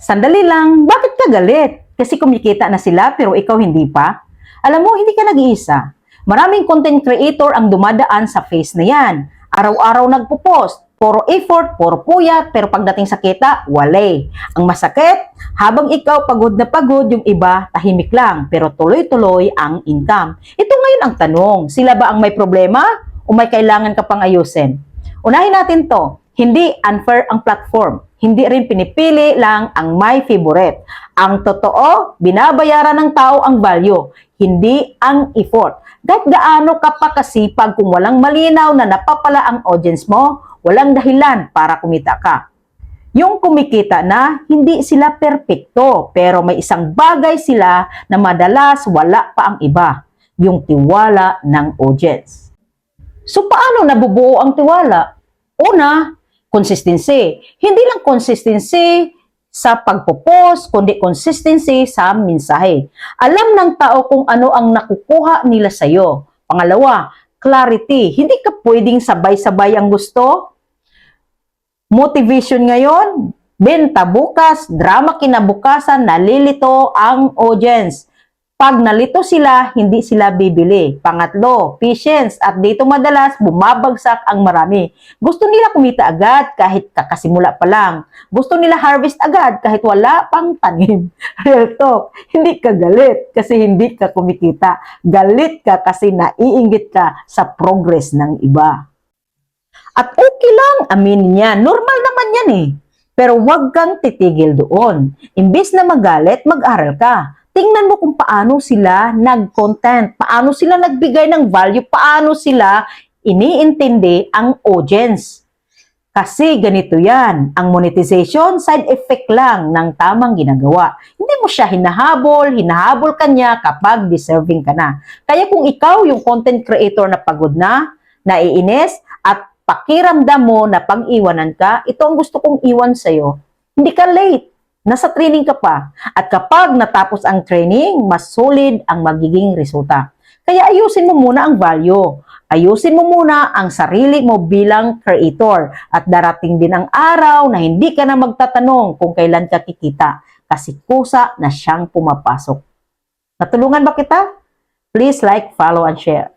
Sandali lang, bakit ka galit? Kasi kumikita na sila pero ikaw hindi pa? Alam mo, hindi ka nag-iisa. Maraming content creator ang dumadaan sa face na yan. Araw-araw nagpo-post. Puro effort, puro puyat, pero pagdating sa kita, wala. Ang masakit, habang ikaw pagod na pagod, yung iba tahimik lang, pero tuloy-tuloy ang income. Ito ngayon ang tanong, sila ba ang may problema o may kailangan ka pang ayusin? Unahin natin to, hindi unfair ang platform. Hindi rin pinipili lang ang my favorite. Ang totoo, binabayaran ng tao ang value, hindi ang effort. Kahit gaano ka pa kasipag kung walang malinaw na napapala ang audience mo, walang dahilan para kumita ka. Yung kumikita na, hindi sila perpekto, pero may isang bagay sila na madalas wala pa ang iba, yung tiwala ng audience. So paano nabubuo ang tiwala? Una, consistency. Hindi lang consistency sa pagpo-post, kundi consistency sa mensahe. Alam ng tao kung ano ang nakukuha nila sa'yo. Pangalawa, clarity. Hindi ka pwedeng sabay-sabay ang gusto. Motivation ngayon, benta bukas, drama kinabukasan, nalilito ang audience. Pag nalito sila, hindi sila bibili. Pangatlo, patience. At dito madalas, bumabagsak ang marami. Gusto nila kumita agad kahit kakasimula pa lang. Gusto nila harvest agad kahit wala pang tanim. Real talk, hindi ka galit kasi hindi ka kumikita. Galit ka kasi naiinggit ka sa progress ng iba. At okay lang, aminin niya. Normal naman yan eh. Pero huwag kang titigil doon. Imbis na magalit, mag-aral ka. Tingnan mo kung paano sila nag-content, paano sila nagbigay ng value, paano sila iniintindi ang audience. Kasi ganito yan, ang monetization, side effect lang ng tamang ginagawa. Hindi mo siya hinahabol ka niya kapag deserving ka na. Kaya kung ikaw yung content creator na pagod na, naiinis, at pakiramdam mo na pang-iwanan ka, ito ang gusto kong iwan sa'yo. Hindi ka late. Nasa training ka pa. At kapag natapos ang training, mas solid ang magiging resulta. Kaya ayusin mo muna ang value. Ayusin mo muna ang sarili mo bilang creator. At darating din ang araw na hindi ka na magtatanong kung kailan ka kikita. Kasi kusa na siyang pumapasok. Natulungan ba kita? Please like, follow, and share.